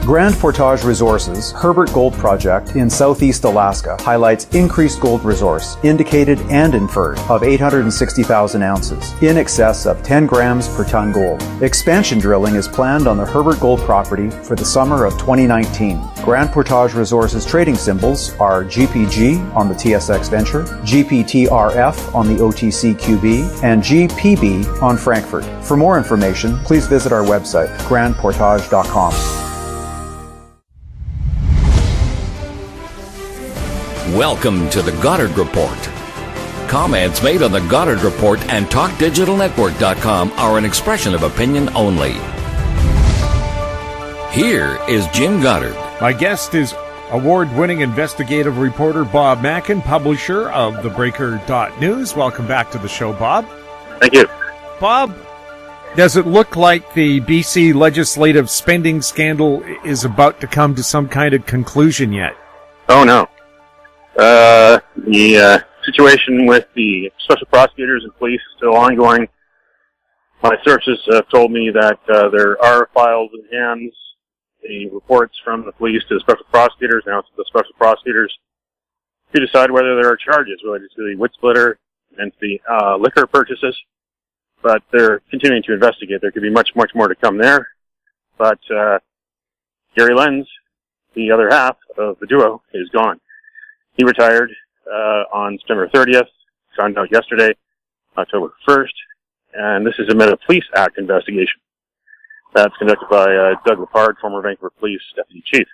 Grand Portage Resources' Herbert Gold Project in southeast Alaska highlights increased gold resource, indicated and inferred, of 860,000 ounces, in excess of 10 grams per ton gold. Expansion drilling is planned on the Herbert Gold property for the summer of 2019. Grand Portage Resources trading symbols are GPG on the TSX Venture, GPTRF on the OTCQB, and GPB on Frankfurt. For more information, please visit our website, grandportage.com. Welcome to the Goddard Report. Comments made on the Goddard Report and TalkDigitalNetwork.com are an expression of opinion only. Here is Jim Goddard. My guest is award-winning investigative reporter Bob Mackin, publisher of TheBreaker.News. Welcome back to the show, Bob. Thank you. Bob, does it look like the BC legislative spending scandal is about to come to some kind of conclusion yet? Oh, no. The situation with the special prosecutors and police is still ongoing. My sources have told me that there are files in hands, the reports from the police to the special prosecutors, now to the special prosecutors, to decide whether there are charges related to the wood splitter and to the liquor purchases. But they're continuing to investigate. There could be much, much more to come there. But Gary Lenz, the other half of the duo, is gone. He retired on September 30th, found out yesterday, October 1st, and this is a Meta Police Act investigation. That's conducted by Doug Lepard, former Vancouver Police Deputy Chief.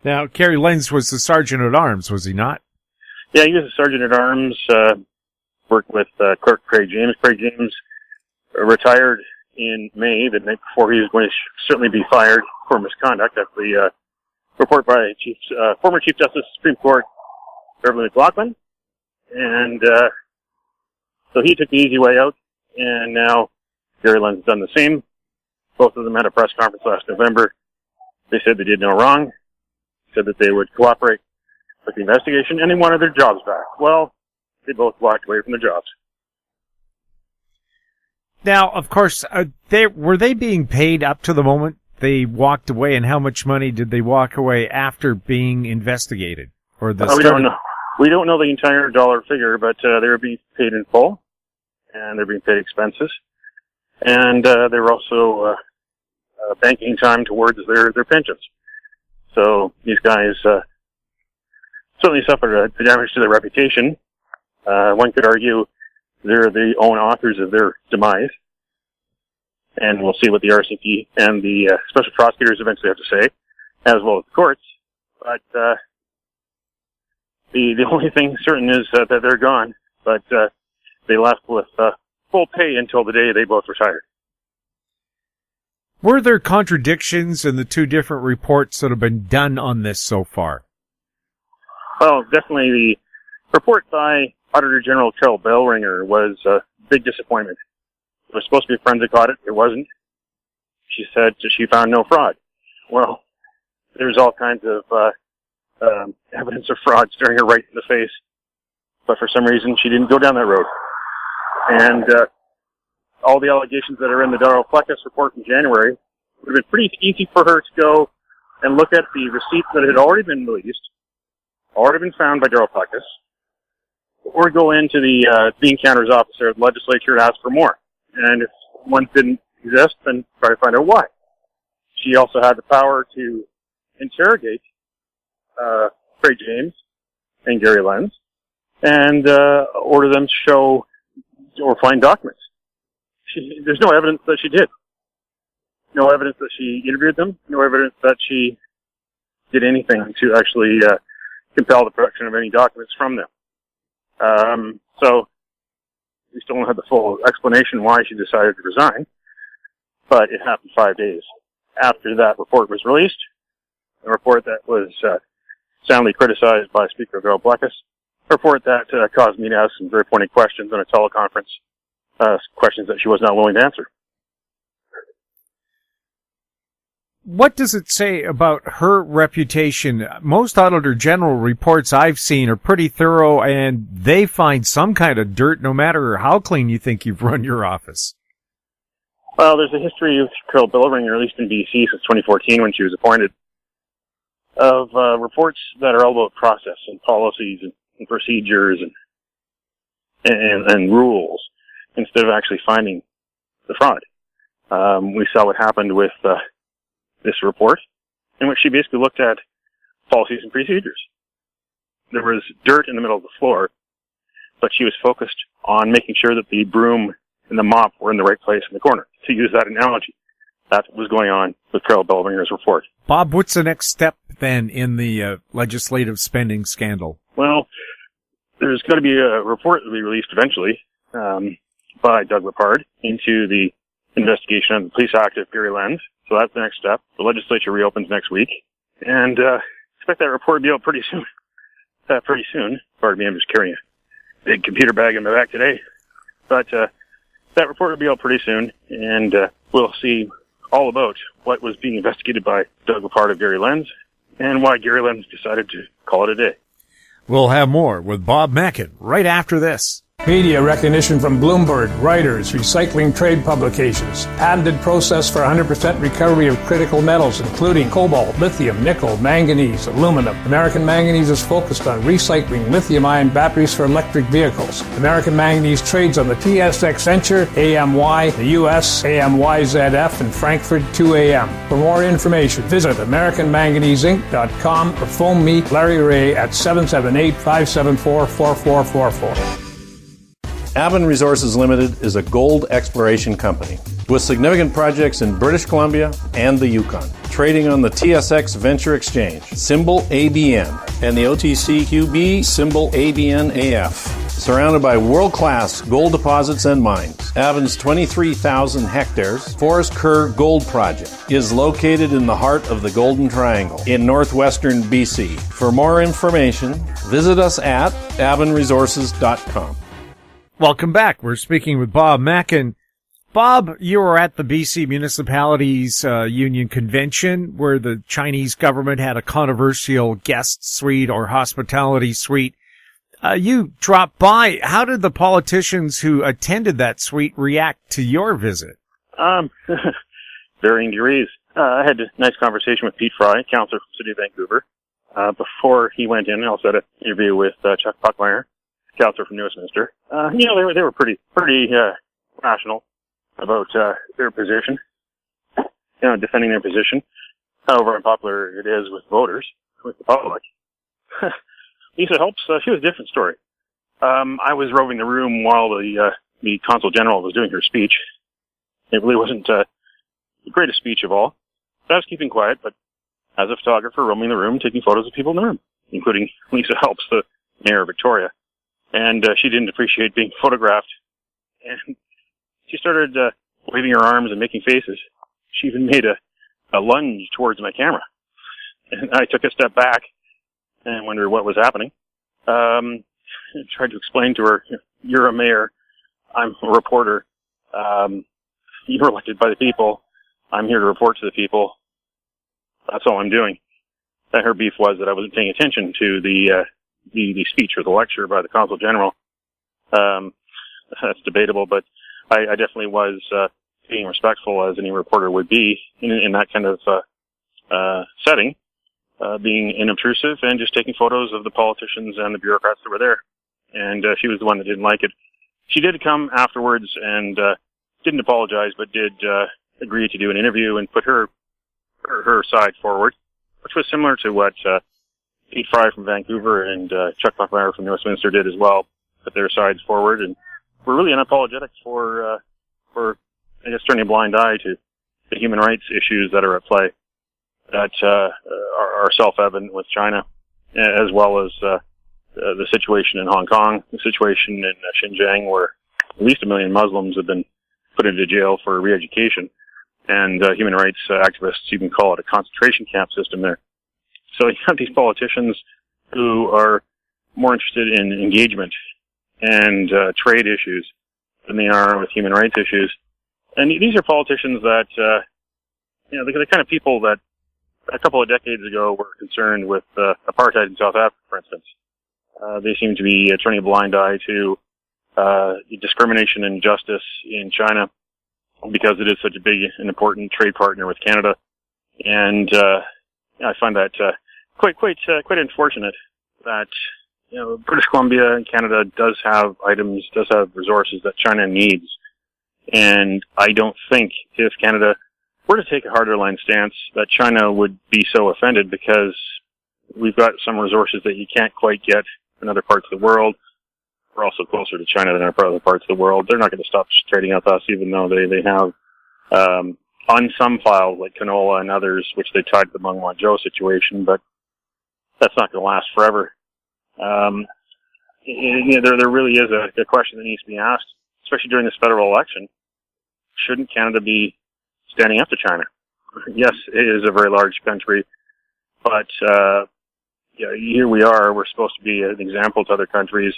Now, Gary Lenz was the Sergeant-at-Arms, was he not? Yeah, he was a Sergeant-at-Arms, worked with Clerk Craig James. Craig James retired in May, the night before he was going to certainly be fired for misconduct. That's the report by former Chief Justice of the Supreme Court, Beverly McLaughlin. And so he took the easy way out, and now Gary Lenz has done the same. Both of them had a press conference last November. They said they did no wrong, said that they would cooperate with the investigation, and they wanted their jobs back. Well, they both walked away from their jobs. Now, of course, were they being paid up to the moment they walked away, and how much money did they walk away after being investigated? Or we don't know. We don't know the entire dollar figure, but they were being paid in full, and they're being paid expenses, and they were also banking time towards their pensions. So these guys certainly suffered the damage to their reputation. One could argue they're the own authors of their demise. And we'll see what the RCP and the special prosecutors eventually have to say, as well as the courts. But the only thing certain is that they're gone. But they left with full pay until the day they both retired. Were there contradictions in the two different reports that have been done on this so far? Well, definitely the report by Auditor General Carol Bellringer was a big disappointment. It was supposed to be a forensic audit. It wasn't. She said she found no fraud. Well, there's all kinds of evidence of fraud staring her right in the face. But for some reason, she didn't go down that road. And all the allegations that are in the Daryl Fleckus report in January would have been pretty easy for her to go and look at the receipts that had already been released, already been found by Daryl Fleckus, or go into the Encounters officer at the Legislature and ask for more. And if one didn't exist, then try to find out why. She also had the power to interrogate Craig James and Gary Lenz and order them to show or find documents. There's no evidence that she did. No evidence that she interviewed them. No evidence that she did anything to actually compel the production of any documents from them. So we still don't have the full explanation why she decided to resign, but it happened 5 days after that report was released, a report that was soundly criticized by Speaker Daryl Fleckus, a report that caused me to ask some very pointed questions on a teleconference, questions that she was not willing to answer. What does it say about her reputation? Most Auditor General reports I've seen are pretty thorough, and they find some kind of dirt no matter how clean you think you've run your office. Well, there's a history of Carol Billringer, at least in BC, since 2014 when she was appointed, of reports that are all about process and policies and procedures and rules instead of actually finding the fraud. We saw what happened with this report, in which she basically looked at policies and procedures. There was dirt in the middle of the floor, but she was focused on making sure that the broom and the mop were in the right place in the corner, to use that analogy. That's what was going on with Carol Billringer's report. Bob, what's the next step then in the legislative spending scandal? Well, there's going to be a report that will be released eventually by Doug Lepard into the investigation of the Police Act of Gary Lenz. So that's the next step. The legislature reopens next week, and expect that report to be out pretty soon. Pardon me, I'm just carrying a big computer bag in my back today. But that report will be out pretty soon, and we'll see all about what was being investigated by Doug Lepard of Gary Lenz and why Gary Lenz decided to call it a day. We'll have more with Bob Mackin right after this. Media recognition from Bloomberg, Reuters, recycling trade publications, patented process for 100% recovery of critical metals, including cobalt, lithium, nickel, manganese, aluminum. American Manganese is focused on recycling lithium-ion batteries for electric vehicles. American Manganese trades on the TSX Venture, AMY, the US, AMYZF, and Frankfurt 2AM. For more information, visit AmericanManganeseInc.com or phone me, Larry Ray, at 778-574-4444. Avon Resources Limited is a gold exploration company with significant projects in British Columbia and the Yukon, trading on the TSX Venture Exchange, symbol ABN, and the OTCQB, symbol ABNAF. Surrounded by world-class gold deposits and mines, Avon's 23,000 hectares Forest Kerr Gold Project is located in the heart of the Golden Triangle in northwestern BC. For more information, visit us at avonresources.com. Welcome back. We're speaking with Bob Mackin. Bob, you were at the BC Municipalities Union Convention where the Chinese government had a controversial guest suite or hospitality suite. You dropped by. How did the politicians who attended that suite react to your visit? Varying degrees. I had a nice conversation with Pete Fry, councillor from the City of Vancouver. Before he went in, I also had an interview with Chuck Buckmeyer, councillor from Westminster. They were pretty rational about their position, defending their position. However unpopular it is with voters, with the public. Lisa Helps, she was a different story. I was roving the room while the Consul General was doing her speech. It really wasn't the greatest speech of all. I was keeping quiet, but as a photographer roaming the room, taking photos of people in the room, including Lisa Helps, the mayor of Victoria. And she didn't appreciate being photographed. And she started waving her arms and making faces. She even made a lunge towards my camera. And I took a step back and wondered what was happening. I tried to explain to her, you're a mayor. I'm a reporter. You're elected by the people. I'm here to report to the people. That's all I'm doing. And her beef was that I wasn't paying attention to the speech or the lecture by the Consul General. That's debatable, but I definitely was being respectful as any reporter would be in that kind of setting, being inobtrusive and just taking photos of the politicians and the bureaucrats that were there. And she was the one that didn't like it. She did come afterwards and didn't apologize, but did agree to do an interview and put her side forward, which was similar to what Pete Fry from Vancouver and Chuck Buckmeyer from Westminster did as well, put their sides forward, and we're really unapologetic for I guess turning a blind eye to the human rights issues that are at play that are self-evident with China, as well as the situation in Hong Kong, the situation in Xinjiang, where at least 1 million Muslims have been put into jail for re-education, and human rights activists even call it a concentration camp system there. So you have these politicians who are more interested in engagement and trade issues than they are with human rights issues. And these are politicians that, the kind of people that a couple of decades ago were concerned with apartheid in South Africa, for instance. They seem to be turning a blind eye to discrimination and injustice in China because it is such a big and important trade partner with Canada. And I find that quite unfortunate that British Columbia and Canada does have resources that China needs. And I don't think if Canada were to take a harder line stance that China would be so offended, because we've got some resources that you can't quite get in other parts of the world. We're also closer to China than other parts of the world. They're not going to stop trading with us, even though they have on some files like canola and others, which they tied to the Meng Wanzhou situation, but that's not going to last forever. There really is a question that needs to be asked, especially during this federal election. Shouldn't Canada be standing up to China? Yes, it is a very large country, but here we are. We're supposed to be an example to other countries.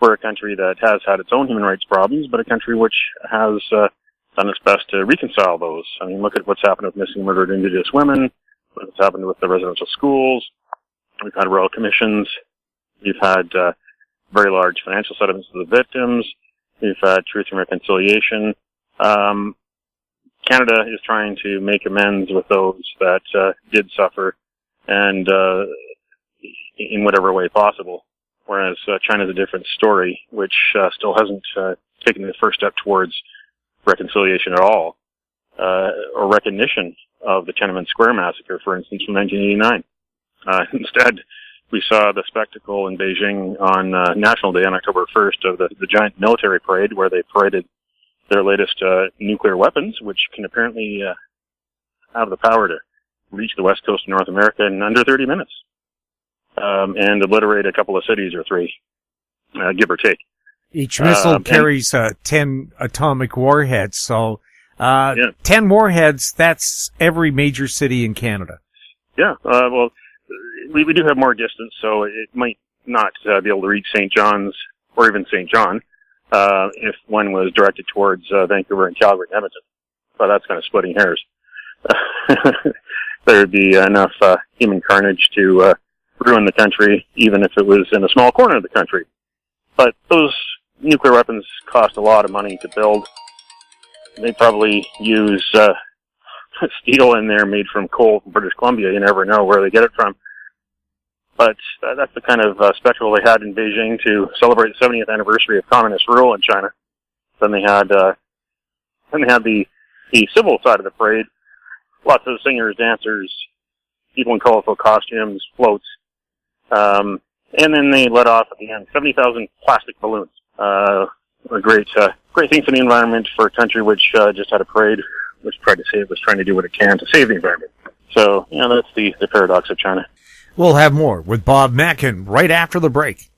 We're a country that has had its own human rights problems, but a country which has done its best to reconcile those. I mean, look at what's happened with missing murdered Indigenous women, what's happened with the residential schools. We've had royal commissions. We've had very large financial settlements to the victims. We've had truth and reconciliation. Canada is trying to make amends with those that did suffer, and in whatever way possible. Whereas China's a different story, which still hasn't taken the first step towards reconciliation at all, or recognition of the Tiananmen Square massacre, for instance, from 1989. Instead, we saw the spectacle in Beijing on National Day on October 1st of the giant military parade, where they paraded their latest nuclear weapons, which can apparently have the power to reach the west coast of North America in under 30 minutes. And obliterate a couple of cities or three, give or take. Each missile carries 10 atomic warheads, so 10 warheads, that's every major city in Canada. Yeah, well, we do have more distance, so it might not be able to reach St. John's or even St. John if one was directed towards Vancouver and Calgary and Edmonton. But that's kind of splitting hairs. There would be enough human carnage to ruin the country, even if it was in a small corner of the country. But those nuclear weapons cost a lot of money to build. They probably use steel in there made from coal from British Columbia. You never know where they get it from. But that's the kind of spectacle they had in Beijing to celebrate the 70th anniversary of communist rule in China. Then they had the civil side of the parade. Lots of singers, dancers, people in colorful costumes, floats. And then they let off at the end 70,000 plastic balloons. A great thing for the environment for a country which just had a parade, which was trying to do what it can to save the environment. So, that's the paradox of China. We'll have more with Bob Mackin right after the break.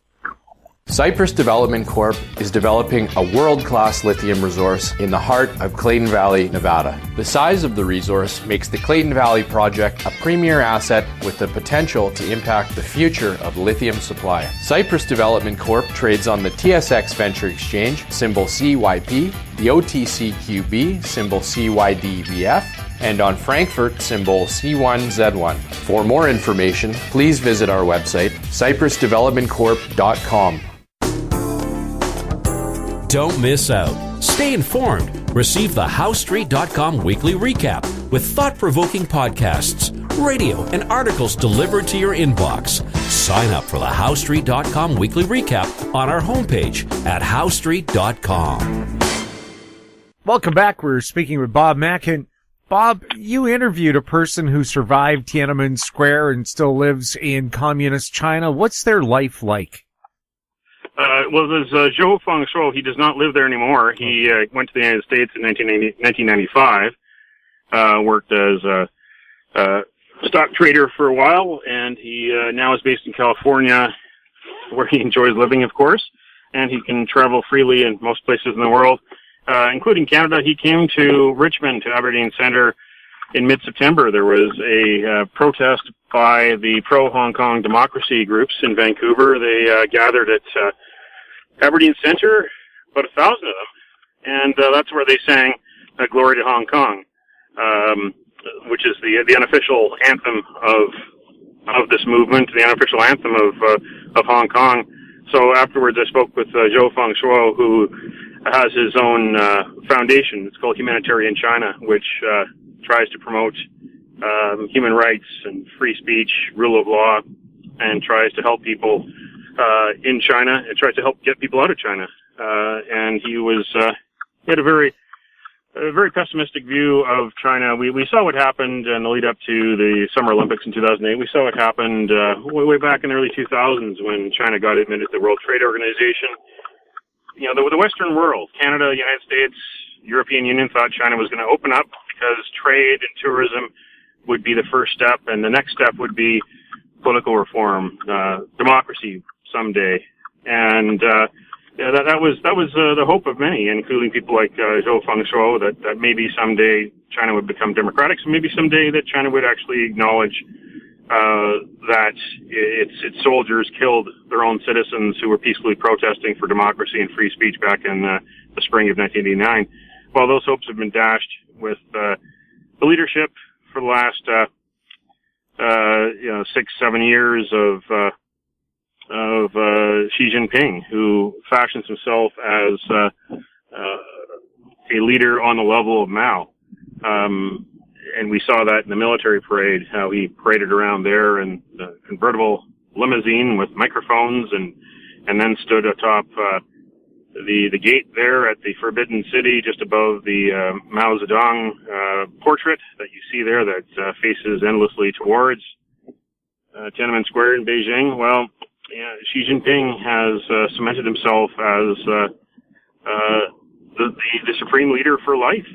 Cypress Development Corp. is developing a world-class lithium resource in the heart of Clayton Valley, Nevada. The size of the resource makes the Clayton Valley project a premier asset with the potential to impact the future of lithium supply. Cypress Development Corp. trades on the TSX Venture Exchange, symbol CYP, the OTCQB, symbol CYDVF, and on Frankfurt, symbol C1Z1. For more information, please visit our website, cypressdevelopmentcorp.com. Don't miss out. Stay informed. Receive the HowStreet.com weekly recap with thought-provoking podcasts, radio, and articles delivered to your inbox. Sign up for the HowStreet.com weekly recap on our homepage at HowStreet.com. Welcome back. We're speaking with Bob Mackin. Bob, you interviewed a person who survived Tiananmen Square and still lives in communist China. What's their life like? Well, there's Zhou Fengshuo. He does not live there anymore. He went to the United States in 1995, worked as a stock trader for a while, and he now is based in California, where he enjoys living, of course, and he can travel freely in most places in the world, including Canada. He came to Richmond, to Aberdeen Centre, in mid-September. There was a protest by the pro-Hong Kong democracy groups in Vancouver. They gathered at Aberdeen Centre, about 1,000 of them, and that's where they sang "Glory to Hong Kong," which is the unofficial anthem of this movement, the unofficial anthem of Hong Kong. So afterwards, I spoke with Zhou Fengshuo, who has his own foundation. It's called Humanitarian China, which tries to promote human rights and free speech, rule of law, and tries to help people in China. It tries to help get people out of China. And he had a very pessimistic view of China. We saw what happened in the lead up to the Summer Olympics in 2008. We saw what happened way back in the early 2000s when China got admitted to the World Trade Organization. You know, the Western world, Canada, United States, European Union thought China was going to open up because trade and tourism would be the first step, and the next step would be political reform, democracy someday. And that was the hope of many, including people like Zhou Fengshuo, that maybe someday China would become democratic, so maybe someday that China would actually acknowledge that its soldiers killed their own citizens who were peacefully protesting for democracy and free speech back in the spring of 1989. Well, those hopes have been dashed with the leadership for the last 6-7 years of Xi Jinping, who fashions himself as a leader on the level of Mao. And we saw that in the military parade, how he paraded around there in the convertible limousine with microphones and then stood atop the gate there at the Forbidden City just above the Mao Zedong portrait that you see there that faces endlessly towards Tiananmen Square in Beijing. Well, Xi Jinping has cemented himself as the supreme leader for life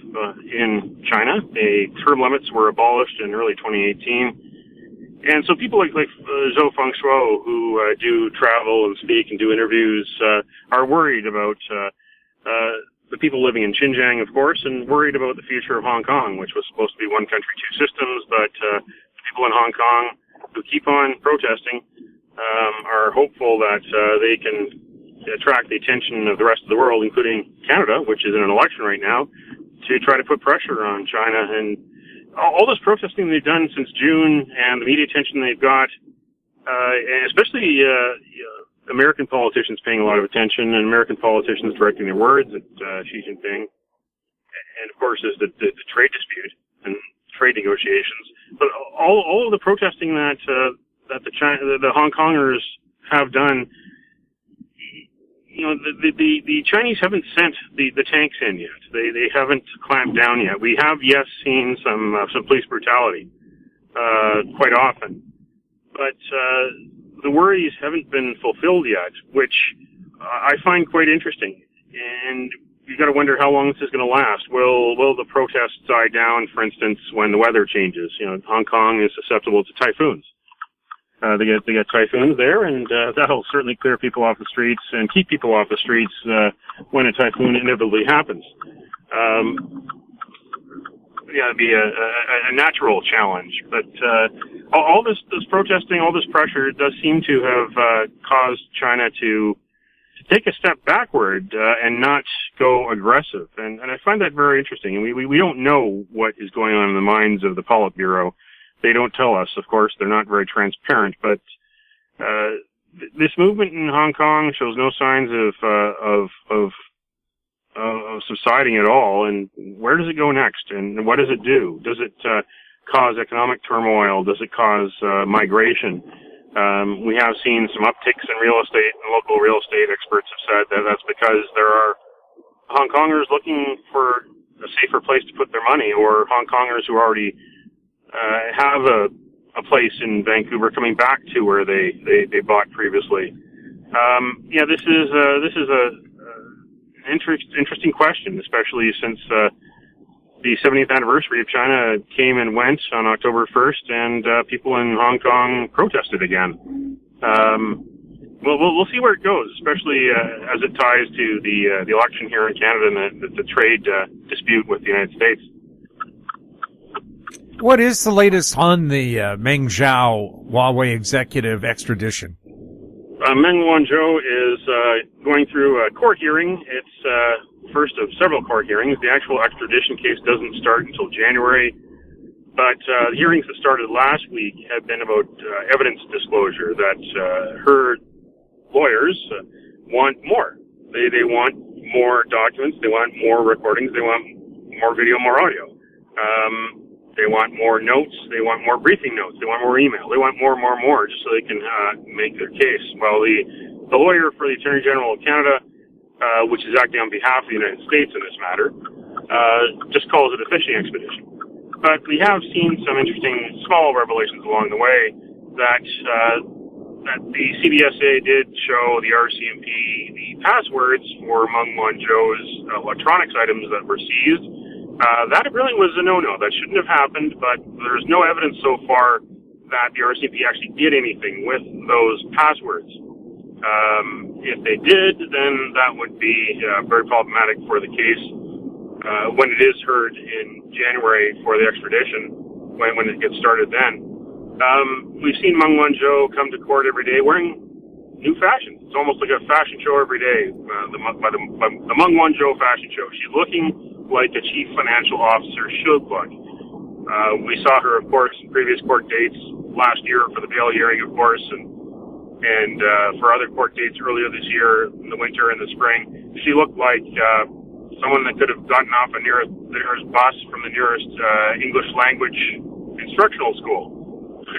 in China. The term limits were abolished in early 2018. And so people like Zhou Fengshuo, who do travel and speak and do interviews, are worried about the people living in Xinjiang, of course, and worried about the future of Hong Kong, which was supposed to be one country, two systems. But people in Hong Kong who keep on protesting are hopeful that they can attract the attention of the rest of the world, including Canada, which is in an election right now, to try to put pressure on China. And all this protesting they've done since June and the media attention they've got, and especially American politicians paying a lot of attention and American politicians directing their words at Xi Jinping. And of course, there's the trade dispute and trade negotiations. But all of the protesting that the Hong Kongers have done, you know, the Chinese haven't sent the tanks in yet. They haven't clamped down yet. We have, yes, seen some police brutality, quite often. But, the worries haven't been fulfilled yet, which I find quite interesting. And you've got to wonder how long this is going to last. Will the protests die down, for instance, when the weather changes? You know, Hong Kong is susceptible to typhoons. They get typhoons there, and that'll certainly clear people off the streets and keep people off the streets when a typhoon inevitably happens. It'd be a natural challenge. But all this protesting, all this pressure does seem to have caused China to take a step backward and not go aggressive. And I find that very interesting. And we don't know what is going on in the minds of the Politburo. They don't tell us, of course. They're not very transparent. But this movement in Hong Kong shows no signs of subsiding at all. And where does it go next? And what does it do? Does it cause economic turmoil? Does it cause migration? We have seen some upticks in real estate, and local real estate experts have said that that's because there are Hong Kongers looking for a safer place to put their money, or Hong Kongers who already have a place in Vancouver coming back to where they bought previously. This is an interesting question, especially since the 70th anniversary of China came and went on October 1st, and people in Hong Kong protested again. We'll see where it goes, especially as it ties to the election here in Canada and the trade dispute with the United States. What is the latest on the Meng Zhao Huawei executive extradition? Meng Wanzhou is going through a court hearing. It's first of several court hearings. The actual extradition case doesn't start until January, but the hearings that started last week have been about evidence disclosure, that her lawyers want more. They want more documents. They want more recordings. They want more video, more audio. They want more notes. They want more briefing notes. They want more email. They want more, just so they can make their case. Well, the lawyer for the Attorney General of Canada, which is acting on behalf of the United States in this matter, just calls it a fishing expedition. But we have seen some interesting small revelations along the way that the CBSA did show the RCMP the passwords for Meng Wanzhou's electronics items that were seized. That really was a no-no. That shouldn't have happened, but there's no evidence so far that the RCMP actually did anything with those passwords. If they did, then that would be very problematic for the case when it is heard in January for the extradition, when it gets started then. We've seen Meng Wanzhou come to court every day wearing new fashion. It's almost like a fashion show every day, the Meng Wanzhou fashion show. She's looking like a chief financial officer should look. We saw her, of course, in previous court dates last year for the bail hearing, of course, and for other court dates earlier this year, in the winter and the spring. She looked like someone that could have gotten off the nearest bus from the nearest English language instructional school.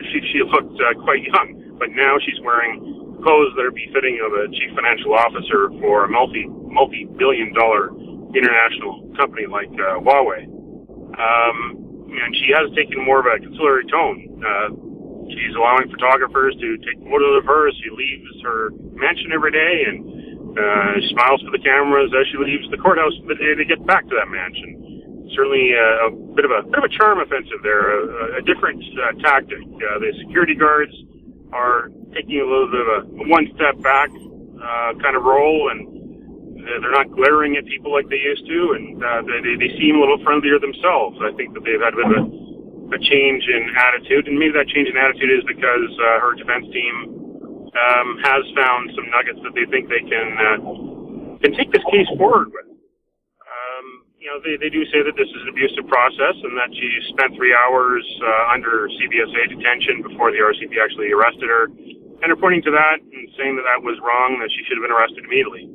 She looked quite young, but now she's wearing clothes that are befitting of a chief financial officer for a multi-billion-dollar international company like Huawei. And she has taken more of a conciliatory tone. She's allowing photographers to take photos of her as she leaves her mansion every day, and she smiles for the cameras as she leaves the courthouse the day to get back to that mansion. Certainly a bit of a charm offensive there, a different tactic. The security guards are taking a little bit of a one step back kind of role, and they're not glaring at people like they used to, and they seem a little friendlier themselves. I think that they've had a bit of a change in attitude, and maybe that change in attitude is because her defense team has found some nuggets that they think they can take this case forward with. They do say that this is an abusive process and that she spent 3 hours under CBSA detention before the RCMP actually arrested her, and are pointing to that and saying that that was wrong, that she should have been arrested immediately.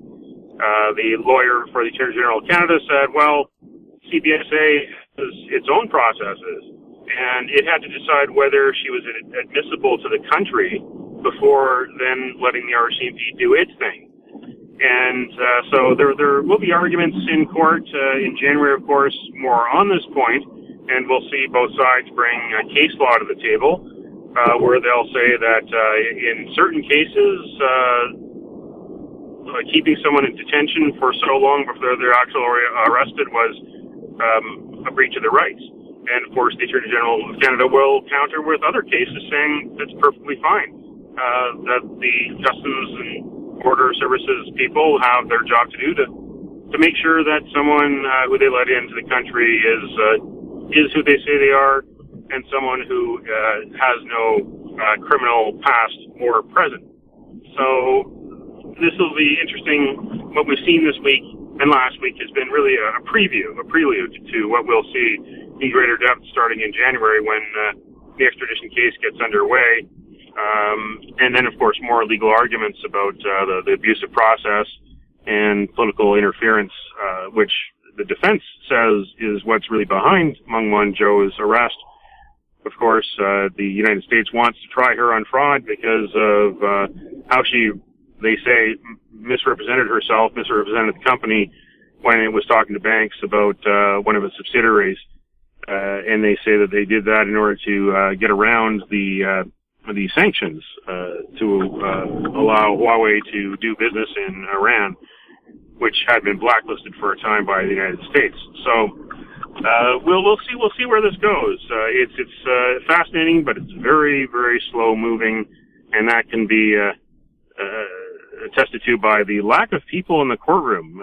The lawyer for the Attorney General of Canada said, well, CBSA has its own processes, and it had to decide whether she was admissible to the country before then letting the RCMP do its thing. And so there will be arguments in court in January, of course, more on this point, and we'll see both sides bring case law to the table, where they'll say that in certain cases, keeping someone in detention for so long before they're actually arrested was a breach of their rights. And, of course, the Attorney General of Canada will counter with other cases saying that's perfectly fine, that the Customs and Border Services people have their job to do to make sure that someone who they let into the country is who they say they are, and someone who has no criminal past or present. So this will be interesting. What we've seen this week and last week has been really a prelude to what we'll see in greater depth starting in January when the extradition case gets underway. And then, of course, more legal arguments about the abusive process and political interference, which the defense says is what's really behind Meng Wanzhou's arrest. Of course, the United States wants to try her on fraud because of how she, they say, misrepresented the company when it was talking to banks about one of its subsidiaries. And they say that they did that in order to get around the sanctions to allow Huawei to do business in Iran, which had been blacklisted for a time by the United States. So we'll see where this goes. It's fascinating, but it's very, very slow moving, and that can be attested to by the lack of people in the courtroom,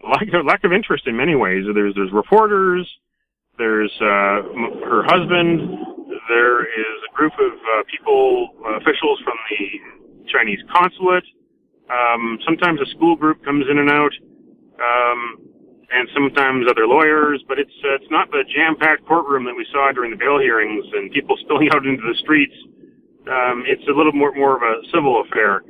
lack of interest in many ways. There's reporters, there's her husband. There is a group of officials from the Chinese consulate. Sometimes a school group comes in and out, and sometimes other lawyers. But it's not the jam-packed courtroom that we saw during the bail hearings and people spilling out into the streets. It's a little more of a civil affair.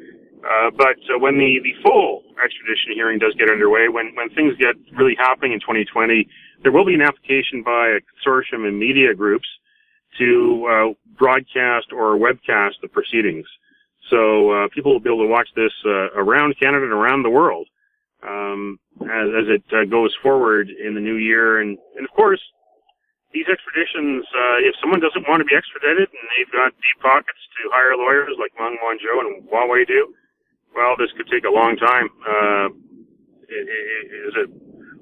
But when the full extradition hearing does get underway, when things get really happening in 2020, there will be an application by a consortium and media groups to broadcast or webcast the proceedings. So people will be able to watch this around Canada and around the world as it goes forward in the new year. And of course, these extraditions, if someone doesn't want to be extradited and they've got deep pockets to hire lawyers like Meng Wanzhou and Huawei do, well, this could take a long time. As it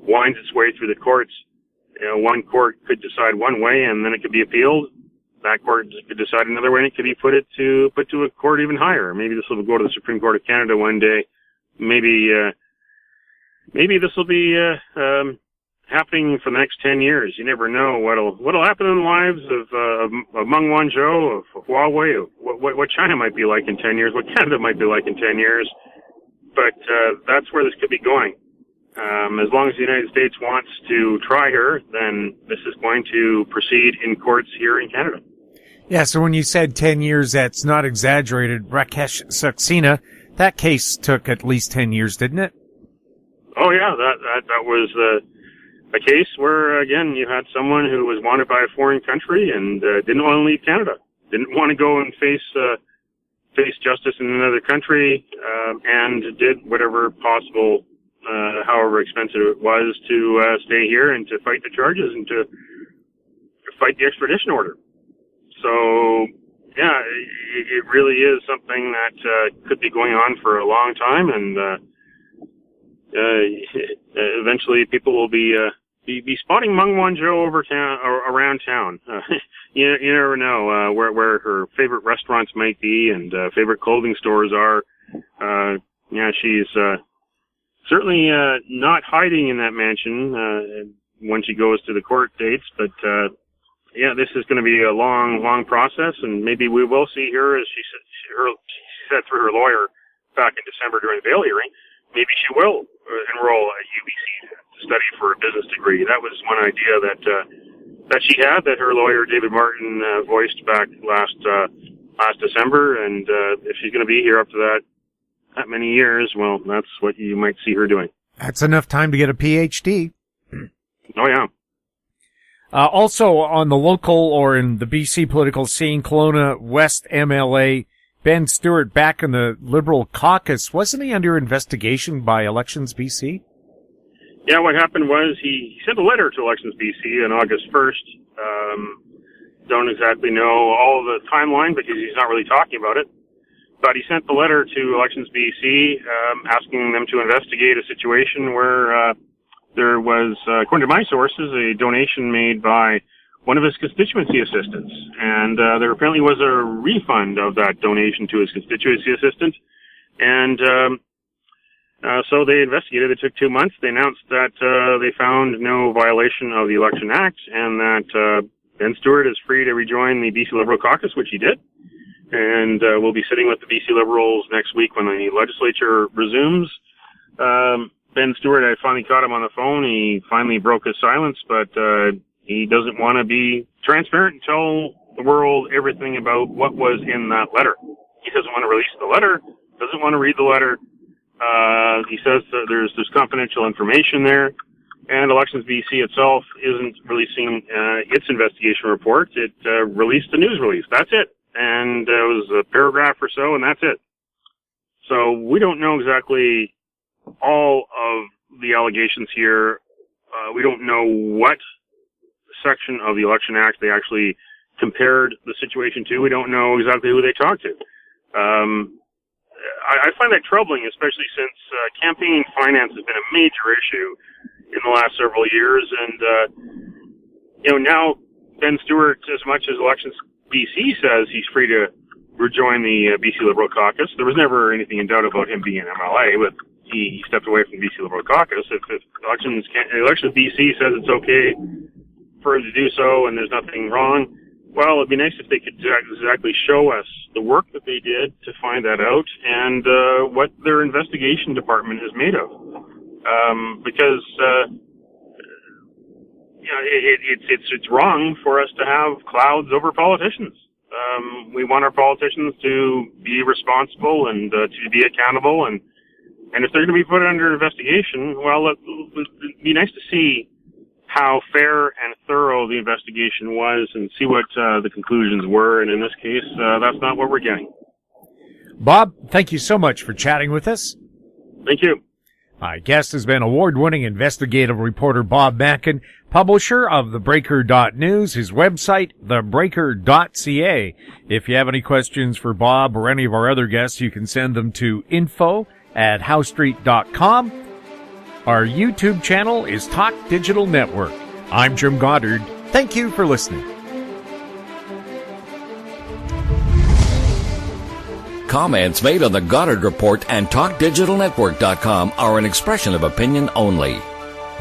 winds its way through the courts, one court could decide one way and then it could be appealed. That court could decide another way and it could be put to a court even higher. Maybe this will go to the Supreme Court of Canada one day. Maybe this will be happening for the next 10 years. You never know what'll happen in the lives of Meng Wanzhou, of Huawei, of what China might be like in 10 years, what Canada might be like in 10 years. But that's where this could be going. As long as the United States wants to try her, then this is going to proceed in courts here in Canada. Yeah, so when you said 10 years, that's not exaggerated. Rakesh Saxena, that case took at least 10 years, didn't it? Oh, yeah, that was a case where, again, you had someone who was wanted by a foreign country and didn't want to leave Canada, didn't want to go and face justice in another country, and did whatever possible, however expensive it was, to stay here and to fight the charges and to fight the extradition order. So, yeah, it really is something that could be going on for a long time, and eventually people will be spotting Meng Wanzhou around town. You never know where her favorite restaurants might be and favorite clothing stores are. Yeah, she's certainly not hiding in that mansion when she goes to the court dates, but yeah, this is going to be a long process, and maybe we will see her, as she said through her lawyer back in December during the bail hearing. Maybe she will enroll at UBC to study for a business degree. That was one idea that she had, that her lawyer David Martin voiced back last December, and if she's going to be here up to that many years, well, that's what you might see her doing. That's enough time to get a PhD. Oh, yeah. Also on the local or in the BC political scene, Kelowna West MLA Ben Stewart back in the Liberal caucus. Wasn't he under investigation by Elections BC? Yeah, what happened was he sent a letter to Elections BC on August 1st. Don't exactly know all of the timeline because he's not really talking about it. But he sent the letter to Elections BC asking them to investigate a situation where there was, according to my sources, a donation made by one of his constituency assistants. And there apparently was a refund of that donation to his constituency assistant. And so they investigated. It took 2 months. They announced that they found no violation of the Election Act and that Ben Stewart is free to rejoin the BC Liberal caucus, which he did. And we'll be sitting with the BC Liberals next week when the legislature resumes. Ben Stewart, I finally caught him on the phone. He finally broke his silence, but he doesn't want to be transparent and tell the world everything about what was in that letter. He doesn't want to release the letter, doesn't want to read the letter. He says that there's confidential information there, and Elections BC itself isn't releasing its investigation report. It released a news release. That's it. And it was a paragraph or so, and that's it. So we don't know exactly all of the allegations here. We don't know what section of the Election Act they actually compared the situation to. We don't know exactly who they talked to. I find that troubling, especially since campaign finance has been a major issue in the last several years. And, now Ben Stewart, as much as Elections BC says he's free to rejoin the BC Liberal caucus, there was never anything in doubt about him being an MLA, but he stepped away from the BC Liberal caucus. If Elections BC says it's okay for him to do so and there's nothing wrong, well, it'd be nice if they could exactly show us the work that they did to find that out and what their investigation department is made of. Because it's wrong for us to have clouds over politicians. We want our politicians to be responsible and to be accountable. And if they're going to be put under investigation, well, it'd be nice to see how fair and thorough the investigation was and see what the conclusions were. And in this case, that's not what we're getting. Bob, thank you so much for chatting with us. Thank you. My guest has been award-winning investigative reporter Bob Mackin, publisher of thebreaker.news, his website, thebreaker.ca. If you have any questions for Bob or any of our other guests, you can send them to info@howstreet.com. Our YouTube channel is Talk Digital Network. I'm Jim Goddard. Thank you for listening. Comments made on the Goddard Report and TalkDigitalNetwork.com are an expression of opinion only.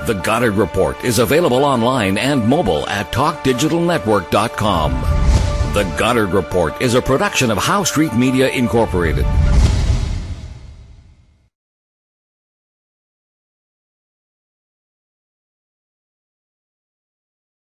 The Goddard Report is available online and mobile at TalkDigitalNetwork.com. The Goddard Report is a production of How Street Media Incorporated.